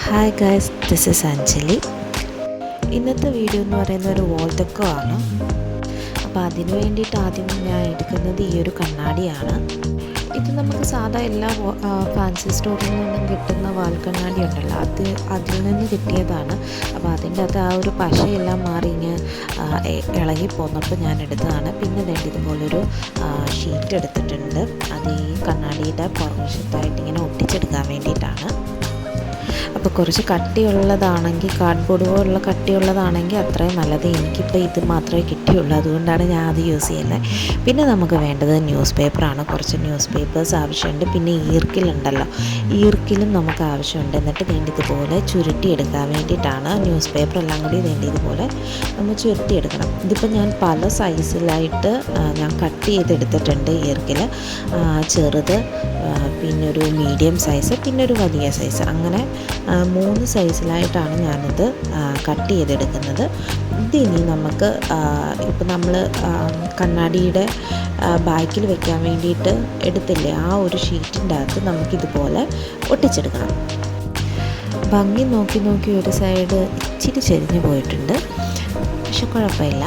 Hi guys, this is Anjali. ഇന്നത്തെ video എന്ന് പറയുന്ന ഒരു വാൾ ഡെക്കോ ആണ്. അപ്പോൾ അതിന് വേണ്ടിയിട്ട് ആദ്യം ഞാൻ എടുക്കുന്നത് ഈ ഒരു കണ്ണാടിയാണ്. ഇത് നമുക്ക് സാധാ എല്ലാ ഫാൻസി സ്റ്റോറിൽ നിന്നും കിട്ടുന്ന വാൽ കണ്ണാടി ഉണ്ടല്ലോ, അതിൽ നിന്ന് കിട്ടിയതാണ്. അപ്പോൾ അതിൻ്റെ അകത്ത് ആ ഒരു പശയെല്ലാം മാറി ഇങ്ങനെ ഇളകി പോന്നപ്പോൾ ഞാൻ എടുത്തതാണ്. പിന്നെ വേണ്ടി ഇതുപോലൊരു ഷീറ്റ് എടുത്തിട്ടുണ്ട്. അത് ഈ കണ്ണാടിയുടെ പുറകുവശത്തായിട്ട് ഇങ്ങനെ ഒട്ടിച്ചെടുക്കാൻ വേണ്ടിയിട്ടാണ്. അപ്പോൾ കുറച്ച് കട്ടിയുള്ളതാണെങ്കിൽ, കാർഡ്ബോർഡ് പോലുള്ള കട്ടിയുള്ളതാണെങ്കിൽ അത്രയും നല്ലത്. എനിക്കിപ്പോൾ ഇത് മാത്രമേ കിട്ടിയുള്ളൂ, അതുകൊണ്ടാണ് ഞാൻ അത് യൂസ് ചെയ്യുന്നത്. പിന്നെ നമുക്ക് വേണ്ടത് ന്യൂസ് പേപ്പറാണ്. കുറച്ച് ന്യൂസ് പേപ്പേഴ്സ് ആവശ്യമുണ്ട്. പിന്നെ ഈർക്കിലുണ്ടല്ലോ, ഈർക്കിലും നമുക്ക് ആവശ്യമുണ്ട്. എന്നിട്ട് ഇതുപോലെ ചുരുട്ടിയെടുക്കാൻ വേണ്ടിയിട്ടാണ്. ന്യൂസ് പേപ്പർ എല്ലാം കൂടി ഇതുപോലെ നമ്മൾ ചുരുട്ടിയെടുക്കണം. ഇതിപ്പോൾ ഞാൻ പല സൈസിലായിട്ട് ഞാൻ കട്ട് ചെയ്തെടുത്തിട്ടുണ്ട്. ഈർക്കിൽ ചെറുത്, പിന്നെ ഒരു മീഡിയം സൈസ്, പിന്നെ ഒരു വലിയ സൈസ്, അങ്ങനെ 3 സൈസിലായിട്ടാണ് ഞാനിത് കട്ട് ചെയ്തെടുക്കുന്നത്. ഇതിനി നമുക്ക് ഇപ്പം നമ്മൾ കണ്ണാടിയുടെ ബാക്കിൽ വെക്കാൻ വേണ്ടിയിട്ട് എടുത്തില്ലേ, ആ ഒരു ഷീറ്റിൻ്റെ അകത്ത് നമുക്കിതുപോലെ ഒട്ടിച്ചെടുക്കണം. ഭംഗി നോക്കി നോക്കി ഒരു സൈഡ് ഇച്ചിരി ചെരിഞ്ഞു പോയിട്ടുണ്ട്, പക്ഷെ കുഴപ്പമില്ല.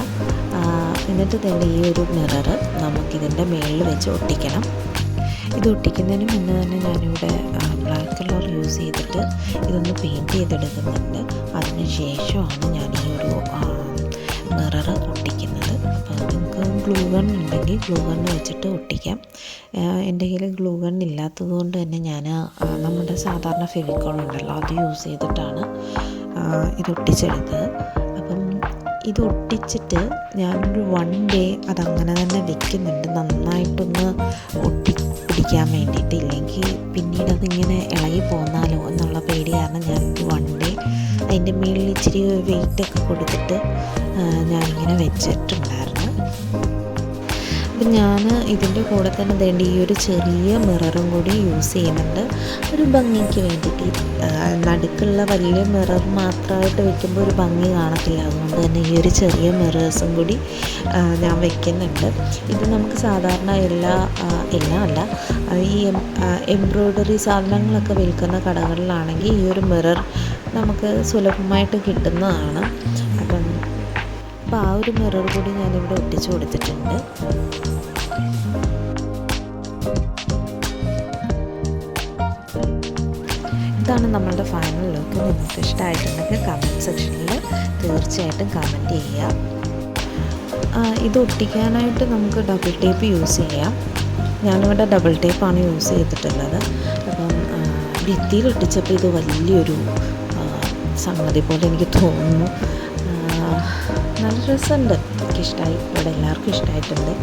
എന്നിട്ട് തന്നെ ഈ ഒരു മിറർ നമുക്കിതിൻ്റെ മുകളിൽ വെച്ച് ഒട്ടിക്കണം. ഇത് ഒട്ടിക്കുന്നതിന് മുന്നേ തന്നെ ഞാനിവിടെ ബ്ലാക്ക് കളർ യൂസ് ചെയ്തിട്ട് ഇതൊന്ന് പെയിൻറ്റ് ചെയ്തെടുക്കുന്നുണ്ട്. അതിന് ശേഷമാണ് ഞാൻ ഈ ഒരു മിറർ ഒട്ടിക്കുന്നത്. അപ്പോൾ നിങ്ങൾക്ക് ഗ്ലൂ ഗൺ ഉണ്ടെങ്കിൽ ഗ്ലൂ ഗൺ വെച്ചിട്ട് ഒട്ടിക്കാം. എൻ്റെ കയ്യിൽ ഗ്ലൂ ഗൺ ഇല്ലാത്തത് കൊണ്ട് തന്നെ ഞാൻ നമ്മുടെ സാധാരണ ഫെവിക്കോൾ ഉണ്ടല്ലോ, അത് യൂസ് ചെയ്തിട്ടാണ് ഇത് ഒട്ടിച്ചെടുത്തത്. അപ്പം ഇത് ഒട്ടിച്ചിട്ട് ഞാനൊരു 1 ഡേ അതങ്ങനെ തന്നെ വെക്കുന്നുണ്ട്, നന്നായിട്ടൊന്ന് പിടിക്കാൻ വേണ്ടിയിട്ട്. ഇല്ലെങ്കിൽ പിന്നീട് അതിങ്ങനെ ഇളകി പോന്നാലോ എന്നുള്ള പേടി കാരണം ഞാൻ 1 ഡേ അതിൻ്റെ മുകളിൽ ഇച്ചിരി വെയിറ്റൊക്കെ കൊടുത്തിട്ട് ഞാനിങ്ങനെ വെച്ചിട്ടുണ്ടായിരുന്നു. അപ്പം ഞാൻ ഇതിൻ്റെ കൂടെ തന്നെ വേണ്ടി ഈ ഒരു ചെറിയ മിററും കൂടി യൂസ് ചെയ്യുന്നുണ്ട്, ഒരു ഭംഗിക്ക് വേണ്ടിയിട്ട്. നടുക്കുള്ള വലിയ മിറർ മാത്രമായിട്ട് വെക്കുമ്പോൾ ഒരു ഭംഗി കാണത്തില്ല. അതുകൊണ്ട് തന്നെ ഈ ഒരു ചെറിയ മിറേഴ്സും കൂടി ഞാൻ വെക്കുന്നുണ്ട്. ഇത് നമുക്ക് സാധാരണ എല്ലാം അല്ല, ഈ എംബ്രോയ്ഡറി സാധനങ്ങളൊക്കെ വിൽക്കുന്ന കടകളിലാണെങ്കിൽ ഈ ഒരു മിറർ നമുക്ക് സുലഭമായിട്ട് കിട്ടുന്നതാണ്. അപ്പം ആ ഒരു മിറർ കൂടി ഞാനിവിടെ ഒട്ടിച്ചു കൊടുത്തിട്ടുണ്ട്. ഇതാണ് നമ്മളുടെ ഫൈനൽ ലുക്ക്. നിങ്ങൾക്ക് ഇഷ്ടമായിട്ടുണ്ടെങ്കിൽ കമൻറ്റ് സെക്ഷനിൽ തീർച്ചയായിട്ടും കമൻറ്റ് ചെയ്യുക. ഇത് ഒട്ടിക്കാനായിട്ട് നമുക്ക് ഡബിൾ ടേപ്പ് യൂസ് ചെയ്യാം. ഞാനിവിടെ ഡബിൾ ടേപ്പാണ് യൂസ് ചെയ്തിട്ടുള്ളത്. അപ്പം ഭിത്തിയിൽ ഒട്ടിച്ചപ്പോൾ ഇത് വലിയൊരു സംഗതി പോലെ എനിക്ക് തോന്നുന്നു. നല്ല രസമുണ്ട്, എനിക്കിഷ്ടമായി. ഇവിടെ എല്ലാവർക്കും ഇഷ്ടമായിട്ടുണ്ട്.